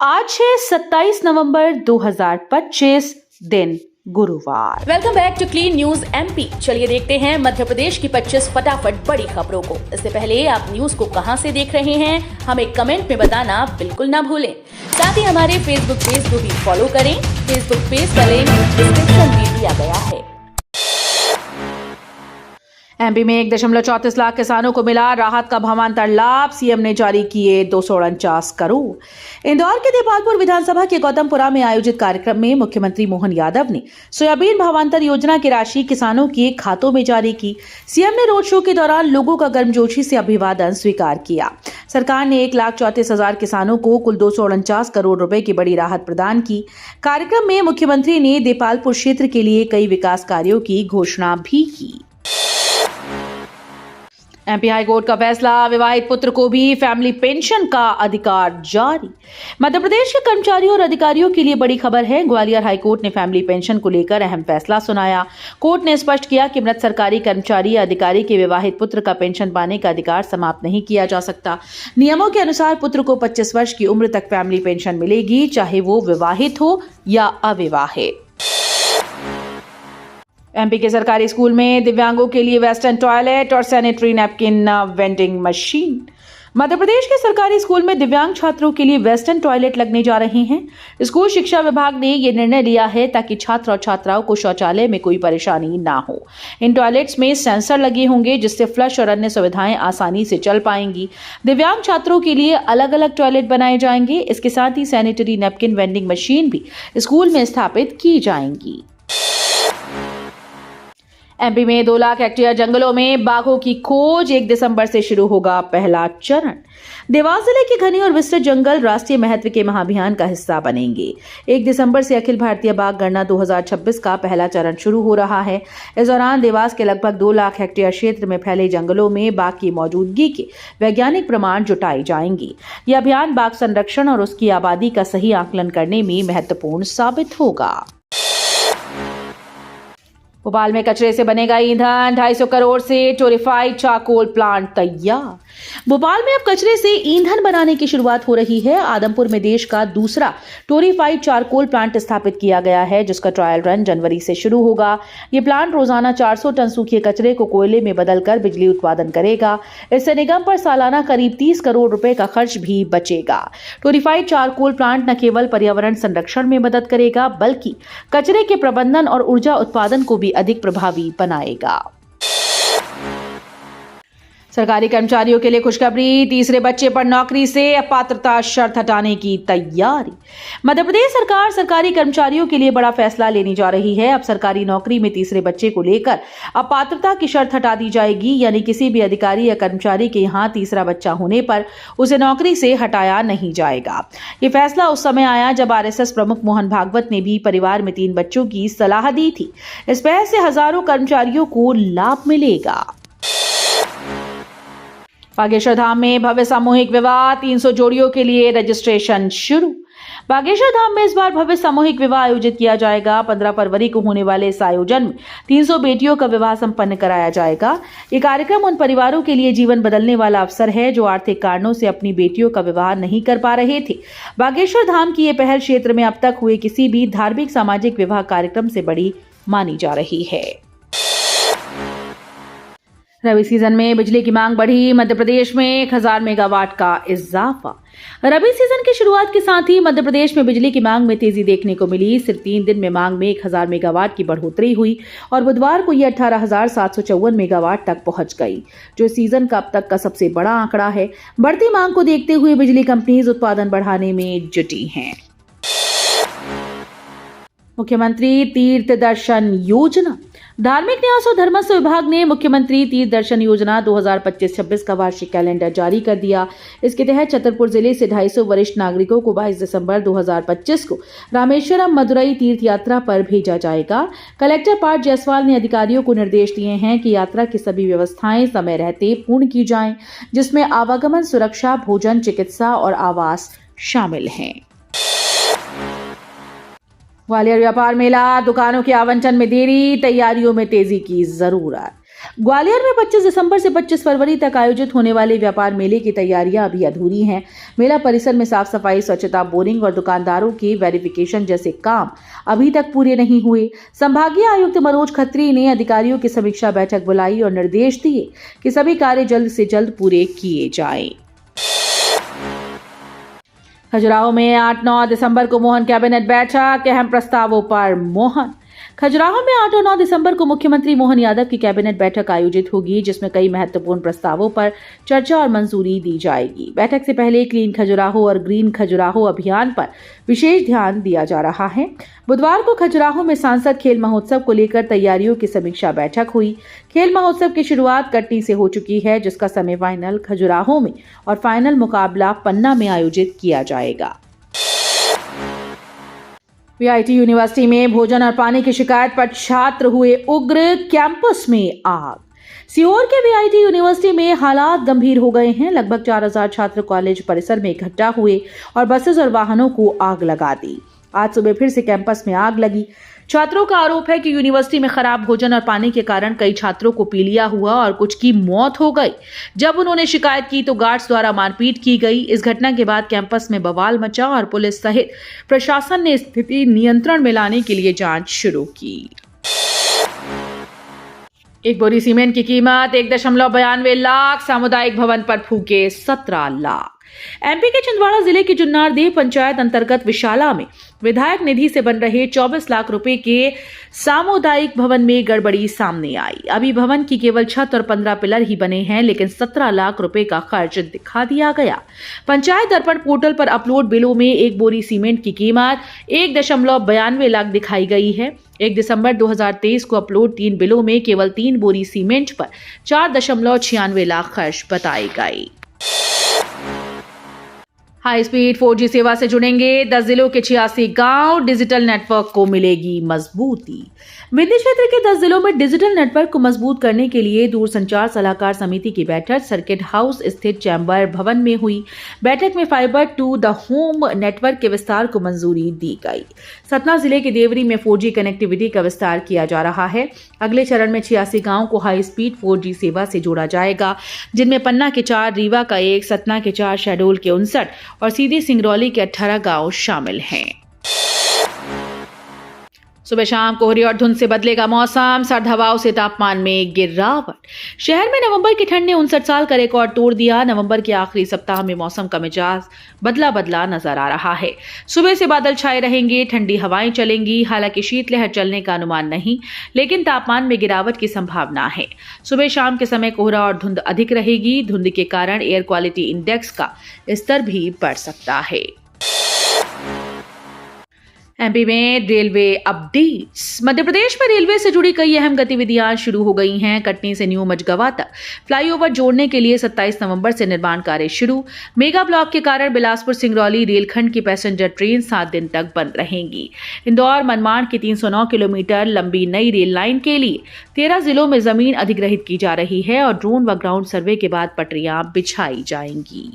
आज है 27 नवंबर 2025 दिन गुरुवार। Welcome back to clean news MP. चलिए देखते हैं मध्य प्रदेश की 25 फटाफट बड़ी खबरों को। इससे पहले आप न्यूज को कहां से देख रहे हैं हमें कमेंट में बताना बिल्कुल ना भूलें। साथ ही हमारे फेसबुक पेज को भी फॉलो करें। फेसबुक पेज का लिंक डिस्क्रिप्शन में दिया गया है। एमपी में 1.34 लाख किसानों को मिला राहत का भावांतर लाभ। सीएम ने जारी किए 249 करोड़। इंदौर के देपालपुर विधानसभा के गौतमपुरा में आयोजित कार्यक्रम में मुख्यमंत्री मोहन यादव ने सोयाबीन भावांतर योजना की राशि किसानों के खातों में जारी की। सीएम ने रोड शो के दौरान लोगों का गर्मजोशी से अभिवादन स्वीकार किया। सरकार ने 1,34,000 किसानों को कुल 249 करोड़ रुपए की बड़ी राहत प्रदान की। कार्यक्रम में मुख्यमंत्री ने देपालपुर क्षेत्र के लिए कई विकास कार्यों की घोषणा भी की। एमपी हाईकोर्ट का फैसला, विवाहित पुत्र को भी फैमिली पेंशन का अधिकार जारी। मध्य प्रदेश के कर्मचारियों और अधिकारियों के लिए बड़ी खबर है। ग्वालियर हाईकोर्ट ने फैमिली पेंशन को लेकर अहम फैसला सुनाया। कोर्ट ने स्पष्ट किया कि मृत सरकारी कर्मचारी या अधिकारी के विवाहित पुत्र का पेंशन पाने का अधिकार समाप्त नहीं किया जा सकता। नियमों के अनुसार पुत्र को 25 वर्ष की उम्र तक फैमिली पेंशन मिलेगी, चाहे वो विवाहित हो या अविवाहित। एमपी के सरकारी स्कूल में दिव्यांगों के लिए वेस्टर्न टॉयलेट और sanitary napkin vending machine. Madhya Pradesh के सरकारी स्कूल में दिव्यांग छात्रों के लिए वेस्टर्न टॉयलेट लगने जा रहे हैं। स्कूल शिक्षा विभाग ने यह निर्णय लिया है ताकि छात्र और छात्राओं को शौचालय में कोई परेशानी ना हो। इन टॉयलेट्स में सेंसर लगे होंगे जिससे फ्लश और अन्य सुविधाएं आसानी से चल पाएंगी। दिव्यांग छात्रों के लिए अलग अलग टॉयलेट बनाए जाएंगे। इसके साथ ही सैनिटरी नैपकिन वेंडिंग मशीन भी स्कूल में स्थापित की जाएंगी। एमपी में 2 लाख हेक्टेयर जंगलों में बाघों की खोज। 1 दिसंबर से शुरू होगा पहला चरण। देवास जिले के घने और विस्तृत जंगल राष्ट्रीय महत्व के महाअभियान का हिस्सा बनेंगे। 1 दिसंबर से अखिल भारतीय बाघ गणना 2026 का पहला चरण शुरू हो रहा है। इस दौरान देवास के लगभग 2 लाख हेक्टेयर क्षेत्र में फैले जंगलों में बाघ की मौजूदगी के वैज्ञानिक प्रमाण जुटाए जाएंगे। यह अभियान बाघ संरक्षण और उसकी आबादी का सही आकलन करने में महत्वपूर्ण साबित होगा। भोपाल में कचरे से बनेगा ईंधन। 250 करोड़ से टोरिफाइड चारकोल प्लांट तैयार। भोपाल में अब कचरे से ईंधन बनाने की शुरुआत हो रही है। आदमपुर में देश का दूसरा टोरिफाइड चारकोल प्लांट स्थापित किया गया है, जिसका ट्रायल रन जनवरी से शुरू होगा। ये प्लांट रोजाना 400 टन सूखे कचरे को कोयले में बदलकर बिजली उत्पादन करेगा। इससे निगम पर सालाना करीब 30 करोड़ रुपए का खर्च भी बचेगा। टोरिफाइड चारकोल प्लांट न केवल पर्यावरण संरक्षण में मदद करेगा, बल्कि कचरे के प्रबंधन और ऊर्जा उत्पादन को भी अधिक प्रभावी बनाएगा। सरकारी कर्मचारियों के लिए खुशखबरी, तीसरे बच्चे पर नौकरी से अपात्रता शर्त हटाने की तैयारी। मध्य प्रदेश सरकार सरकारी कर्मचारियों के लिए बड़ा फैसला लेने जा रही है। अब सरकारी नौकरी में तीसरे बच्चे को लेकर अपात्रता की शर्त हटा दी जाएगी, यानी किसी भी अधिकारी या कर्मचारी के यहाँ तीसरा बच्चा होने पर उसे नौकरी से हटाया नहीं जाएगा। ये फैसला उस समय आया जब आरएसएस प्रमुख मोहन भागवत ने भी परिवार में 3 बच्चों की सलाह दी थी। इस पहल से हजारों कर्मचारियों को लाभ मिलेगा। बागेश्वर धाम में भव्य सामूहिक विवाह, 300 जोड़ियों के लिए रजिस्ट्रेशन शुरू। बागेश्वर धाम में इस बार भव्य सामूहिक विवाह आयोजित किया जाएगा। 15 फरवरी को होने वाले इस आयोजन में 300 बेटियों का विवाह संपन्न कराया जाएगा। ये कार्यक्रम उन परिवारों के लिए जीवन बदलने वाला अवसर है जो आर्थिक कारणों से अपनी बेटियों का विवाह नहीं कर पा रहे थे। बागेश्वर धाम की ये पहल क्षेत्र में अब तक हुए किसी भी धार्मिक सामाजिक विवाह कार्यक्रम से बड़ी मानी जा रही है। रबी सीजन में बिजली की मांग बढ़ी। मध्य प्रदेश में 1000 मेगावाट का इजाफा। रबी सीजन की शुरुआत के साथ ही मध्य प्रदेश में बिजली की मांग में तेजी देखने को मिली। सिर्फ 3 दिन में मांग में 1000 मेगावाट की बढ़ोतरी हुई और बुधवार को यह 18,754 मेगावाट तक पहुंच गई, जो सीजन का अब तक का सबसे बड़ा आंकड़ा है। बढ़ती मांग को देखते हुए बिजली कंपनीज उत्पादन बढ़ाने में जुटी हैं। मुख्यमंत्री तीर्थ दर्शन योजना। धार्मिक न्यास और धर्मस्व विभाग ने मुख्यमंत्री तीर्थ दर्शन योजना 2025-26 का वार्षिक कैलेंडर जारी कर दिया। इसके तहत छतरपुर जिले से 250 वरिष्ठ नागरिकों को 22 दिसंबर 2025 को रामेश्वरम मदुरई तीर्थ यात्रा पर भेजा जाएगा। कलेक्टर पार्थ जायसवाल ने अधिकारियों को निर्देश दिए हैं कि यात्रा की सभी व्यवस्थाएं समय रहते पूर्ण की जाएं, जिसमें आवागमन, सुरक्षा, भोजन, चिकित्सा और आवास शामिल हैं। ग्वालियर व्यापार मेला, दुकानों के आवंटन में देरी, तैयारियों में तेजी की जरूरत। ग्वालियर में 25 दिसंबर से 25 फरवरी तक आयोजित होने वाले व्यापार मेले की तैयारियां अभी अधूरी हैं। मेला परिसर में साफ सफाई, स्वच्छता, बोरिंग और दुकानदारों की वेरिफिकेशन जैसे काम अभी तक पूरे नहीं हुए। संभागीय आयुक्त मनोज खत्री ने अधिकारियों की समीक्षा बैठक बुलाई और निर्देश दिए कि सभी कार्य जल्द से जल्द पूरे किए जाएं। खजुराहो में 8-9 दिसंबर को मोहन कैबिनेट बैठक, अहम प्रस्तावों पर मोहन। खजुराहो में 8 और 9 दिसंबर को मुख्यमंत्री मोहन यादव की कैबिनेट बैठक आयोजित होगी, जिसमें कई महत्वपूर्ण प्रस्तावों पर चर्चा और मंजूरी दी जाएगी। बैठक से पहले क्लीन खजुराहो और ग्रीन खजुराहो अभियान पर विशेष ध्यान दिया जा रहा है। बुधवार को खजुराहो में सांसद खेल महोत्सव को लेकर तैयारियों की समीक्षा बैठक हुई। खेल महोत्सव की शुरुआत कटनी से हो चुकी है, जिसका सेमीफाइनल खजुराहो में और फाइनल मुकाबला पन्ना में आयोजित किया जाएगा। वीआईटी यूनिवर्सिटी में भोजन और पानी की शिकायत पर छात्र हुए उग्र, कैंपस में आग। सीहोर के वीआईटी यूनिवर्सिटी में हालात गंभीर हो गए हैं। लगभग 4000 छात्र कॉलेज परिसर में इकट्ठा हुए और बसेस और वाहनों को आग लगा दी। आज सुबह फिर से कैंपस में आग लगी। छात्रों का आरोप है कि यूनिवर्सिटी में खराब भोजन और पानी के कारण कई छात्रों को पीलिया हुआ और कुछ की मौत हो गई। जब उन्होंने शिकायत की तो गार्ड्स द्वारा मारपीट की गई। इस घटना के बाद कैंपस में बवाल मचा और पुलिस सहित प्रशासन ने स्थिति नियंत्रण में लाने के लिए जांच शुरू की। एक बोरी सीमेंट की कीमत 1.92 लाख, सामुदायिक भवन पर फूके 17 लाख। एमपी के छिंदवाड़ा जिले के जुन्नारदेव पंचायत अंतर्गत विशाला में विधायक निधि से बन रहे 24 लाख रुपए के सामुदायिक भवन में गड़बड़ी सामने आई। अभी भवन की केवल छत और 15 पिलर ही बने हैं, लेकिन 17 लाख रुपए का खर्च दिखा दिया गया। पंचायत दर्पण पोर्टल पर अपलोड बिलों में एक बोरी सीमेंट की कीमत 1.92 लाख दिखाई गई है। 1 दिसंबर 2023 को अपलोड 3 बिलों में केवल 3 बोरी सीमेंट पर 4.96 लाख खर्च बताई गई। हाई स्पीड 4G सेवा से जुड़ेंगे 10 जिलों के 86 गांव, डिजिटल नेटवर्क को मिलेगी मजबूती। विंध्य क्षेत्र के 10 जिलों में डिजिटल नेटवर्क को मजबूत करने के लिए दूरसंचार सलाहकार समिति की बैठक सर्किट हाउस स्थित चैम्बर भवन में हुई। बैठक में fibre to the home network के विस्तार को मंजूरी दी गई। सतना जिले के देवरी में 4G कनेक्टिविटी का विस्तार किया जा रहा है। अगले चरण में 86 गांव को हाई स्पीड 4G सेवा से जोड़ा जाएगा, जिनमें पन्ना के 4, रीवा का 1, सतना के 4, शहडोल के 59 और सीधी सिंगरौली के 18 गांव शामिल हैं। सुबह शाम कोहरे और धुंध से बदलेगा मौसम, सर्द हवाओं से तापमान में गिरावट। शहर में नवंबर की ठंड ने 59 साल का रिकॉर्ड तोड़ दिया। नवंबर के आखिरी सप्ताह में मौसम का मिजाज बदला नजर आ रहा है। सुबह से बादल छाए रहेंगे, ठंडी हवाएं चलेंगी। हालांकि शीतलहर चलने का अनुमान नहीं, लेकिन तापमान में गिरावट की संभावना है। सुबह शाम के समय कोहरा और धुंध अधिक रहेगी। धुंध के कारण एयर क्वालिटी इंडेक्स का स्तर भी बढ़ सकता है। एमपी में रेलवे अपडेट्स। मध्य प्रदेश में रेलवे से जुड़ी कई अहम गतिविधियां शुरू हो गई हैं। कटनी से न्यू मझगवा तक फ्लाईओवर जोड़ने के लिए 27 नवंबर से निर्माण कार्य शुरू। मेगा ब्लॉक के कारण बिलासपुर सिंगरौली रेलखंड की पैसेंजर ट्रेन 7 दिन तक बंद रहेंगी। इंदौर मनमाड़ की 309 किलोमीटर लंबी नई रेल लाइन के लिए 13 जिलों में जमीन अधिग्रहित की जा रही है और ड्रोन व ग्राउंड सर्वे के बाद पटरियां बिछाई जाएंगी।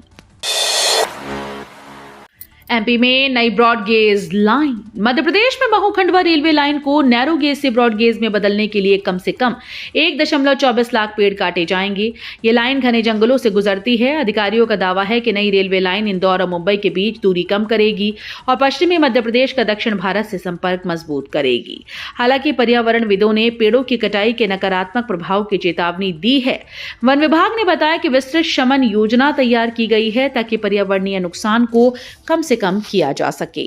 एमपी में नई broad gauge line. Madhya Pradesh में महू खंडवा रेलवे लाइन को नैरो गेज से ब्रॉड गेज में बदलने के लिए कम से कम 1.24 लाख पेड़ काटे जाएंगे। ये लाइन घने जंगलों से गुजरती है। अधिकारियों का दावा है कि नई रेलवे लाइन इंदौर और मुंबई के बीच दूरी कम करेगी और पश्चिमी मध्य प्रदेश का दक्षिण भारत से संपर्क मजबूत करेगी। हालांकि पर्यावरणविदों ने पेड़ों की कटाई के नकारात्मक प्रभाव की चेतावनी दी है। वन विभाग ने बताया कि विस्तृत शमन योजना तैयार की गई है ताकि पर्यावरणीय नुकसान को कम से कम किया जा सके।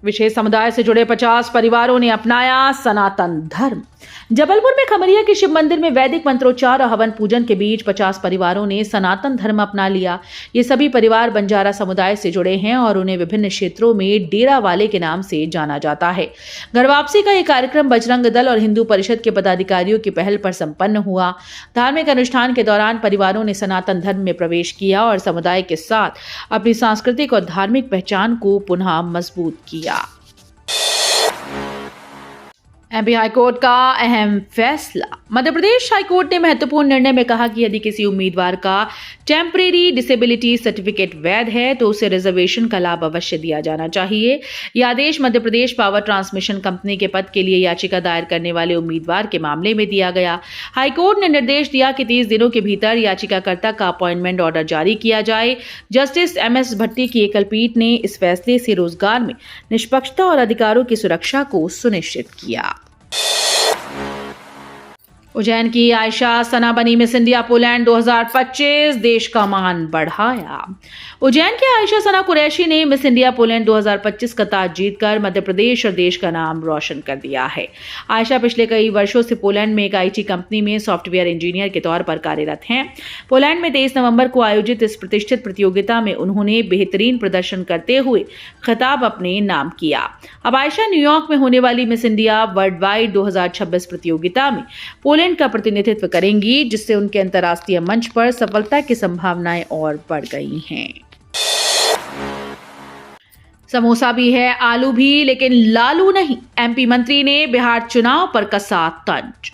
विशेष समुदाय से जुड़े 50 परिवारों ने अपनाया सनातन धर्म। जबलपुर में खमरिया के शिव मंदिर में वैदिक मंत्रोच्चार और हवन पूजन के बीच 50 परिवारों ने सनातन धर्म अपना लिया। ये सभी परिवार बंजारा समुदाय से जुड़े हैं और उन्हें विभिन्न क्षेत्रों में डेरा वाले के नाम से जाना जाता है। घर वापसी का ये कार्यक्रम बजरंग दल और हिंदू परिषद के पदाधिकारियों की पहल पर संपन्न हुआ। धार्मिक अनुष्ठान के दौरान परिवारों ने सनातन धर्म में प्रवेश किया और समुदाय के साथ अपनी सांस्कृतिक और धार्मिक पहचान को पुनः मजबूत किया। एमपी हाईकोर्ट का अहम फैसला। मध्य प्रदेश हाईकोर्ट ने महत्वपूर्ण निर्णय में कहा कि यदि किसी उम्मीदवार का टेम्परेरी डिसेबिलिटी सर्टिफिकेट वैध है तो उसे रिजर्वेशन का लाभ अवश्य दिया जाना चाहिए। यह आदेश Madhya Pradesh power transmission company के पद के लिए याचिका दायर करने वाले उम्मीदवार के मामले में दिया गया। हाईकोर्ट ने निर्देश दिया कि 30 दिनों के भीतर याचिकाकर्ता का अपॉइंटमेंट ऑर्डर जारी किया जाए। जस्टिस MS भट्टी की एकल पीठ ने इस फैसले से रोजगार में निष्पक्षता और अधिकारों की सुरक्षा को सुनिश्चित किया। उज्जैन की आयशा सना बनी मिस इंडिया पोलैंड 2025, देश का मान बढ़ाया। उज्जैन की आयशा सना कुरैशी ने मिस इंडिया पोलैंड 2025 का ताज जीतकर मध्य प्रदेश और देश का नाम रोशन कर दिया है। आयशा पिछले कई वर्षों से पोलैंड में एक IT कंपनी में सॉफ्टवेयर इंजीनियर के तौर पर कार्यरत हैं। पोलैंड में 23 नवंबर को आयोजित इस प्रतिष्ठित प्रतियोगिता में उन्होंने बेहतरीन प्रदर्शन करते हुए खिताब अपने नाम किया। अब आयशा न्यूयॉर्क में होने वाली मिस इंडिया वर्ल्ड वाइड 2026 प्रतियोगिता में पोलैंड का प्रतिनिधित्व करेंगी, जिससे उनके अंतर्राष्ट्रीय मंच पर सफलता की संभावनाएं और बढ़ गई हैं। समोसा भी है, आलू भी, लेकिन लालू नहीं। MP मंत्री ने बिहार चुनाव पर कसा तंज।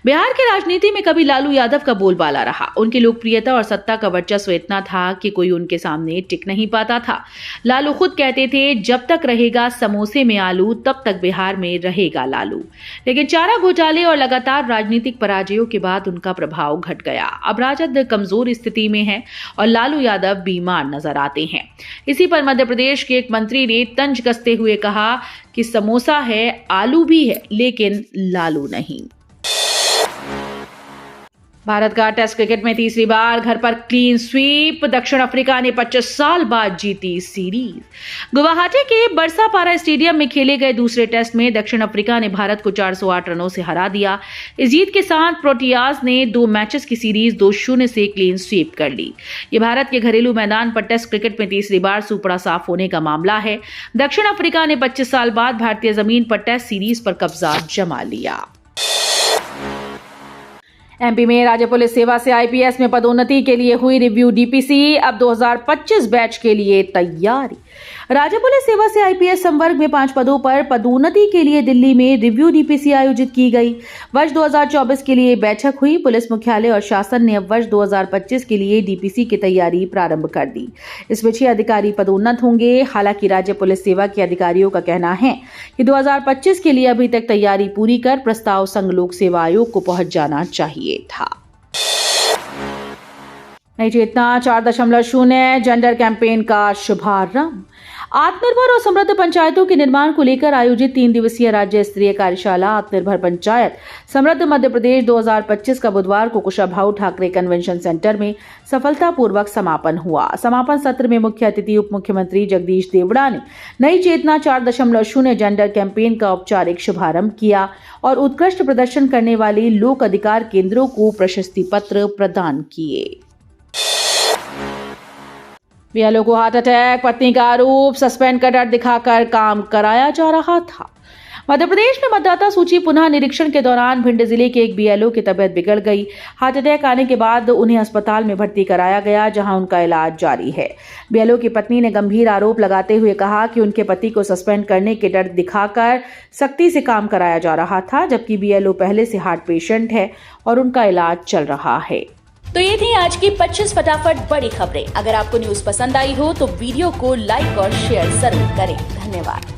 बिहार की राजनीति में कभी लालू यादव का बोलबाला रहा। उनकी लोकप्रियता और सत्ता का वर्चस्व इतना था कि कोई उनके सामने टिक नहीं पाता था। लालू खुद कहते थे, जब तक रहेगा समोसे में आलू तब तक बिहार में रहेगा लालू। लेकिन चारा घोटाले और लगातार राजनीतिक पराजयों के बाद उनका प्रभाव घट गया। अब राजद कमजोर स्थिति में है और लालू यादव बीमार नजर आते हैं। इसी पर मध्य प्रदेश के एक मंत्री ने तंज कसते हुए कहा कि समोसा है, आलू भी है, लेकिन लालू नहीं। भारत का टेस्ट क्रिकेट में तीसरी बार घर पर क्लीन स्वीप। दक्षिण अफ्रीका ने 25 साल बाद जीती सीरीज। गुवाहाटी के बरसापारा स्टेडियम में खेले गए दूसरे टेस्ट में दक्षिण अफ्रीका ने भारत को 408 रनों से हरा दिया। इस जीत के साथ प्रोटियाज ने 2 मैचेस की सीरीज 2-0 से क्लीन स्वीप कर ली। ये भारत के घरेलू मैदान पर टेस्ट क्रिकेट में तीसरी बार सुपड़ा साफ होने का मामला है। दक्षिण अफ्रीका ने 25 साल बाद भारतीय जमीन पर टेस्ट सीरीज पर कब्जा जमा लिया। MP में राज्य पुलिस सेवा से IPS में पदोन्नति के लिए हुई रिव्यू DPC। अब 2025 बैच के लिए तैयारी। राज्य पुलिस सेवा से IPS संवर्ग में 5 पदों पर पदोन्नति के लिए दिल्ली में रिव्यू DPC आयोजित की गई। वर्ष 2024 के लिए बैठक हुई। पुलिस मुख्यालय और शासन ने अब वर्ष 2025 के लिए DPC की तैयारी प्रारंभ कर दी। इसमें 6 अधिकारी पदोन्नत होंगे। हालांकि राज्य पुलिस सेवा के अधिकारियों का कहना है कि 2025 के लिए अभी तक तैयारी पूरी कर प्रस्ताव संघ लोक सेवा आयोग को पहुंच जाना चाहिए था। नई चेतना 4.0 जेंडर कैंपेन का शुभारंभ। आत्मनिर्भर और समृद्ध पंचायतों के निर्माण को लेकर आयोजित 3 दिवसीय राज्य स्तरीय कार्यशाला आत्मनिर्भर पंचायत समृद्ध मध्य प्रदेश 2025 का बुधवार को कुशाभाऊ ठाकरे कन्वेंशन सेंटर में सफलतापूर्वक समापन हुआ। समापन सत्र में मुख्य अतिथि उप मुख्यमंत्री जगदीश देवड़ा ने नई चेतना 4.0 जेंडर कैंपेन का औपचारिक शुभारंभ किया और उत्कृष्ट प्रदर्शन करने वाले लोक अधिकार केंद्रों को प्रशस्ति पत्र प्रदान किए। BLO को हार्ट अटैक, पत्नी का आरोप, सस्पेंड का डर दिखाकर काम कराया जा रहा था। मध्य प्रदेश में मतदाता सूची पुनः निरीक्षण के दौरान भिंड जिले के एक BLO की तबीयत बिगड़ गई। हार्ट अटैक आने के बाद उन्हें अस्पताल में भर्ती कराया गया, जहां उनका इलाज जारी है। BLO की पत्नी ने गंभीर आरोप लगाते हुए कहा कि उनके पति को सस्पेंड करने के डर दिखाकर सख्ती से काम कराया जा रहा था, जबकि BLO पहले से हार्ट पेशेंट है और उनका इलाज चल रहा है। तो ये थी आज की 25 फटाफट बड़ी खबरें। अगर आपको न्यूज पसंद आई हो तो वीडियो को लाइक और शेयर जरूर करें। धन्यवाद।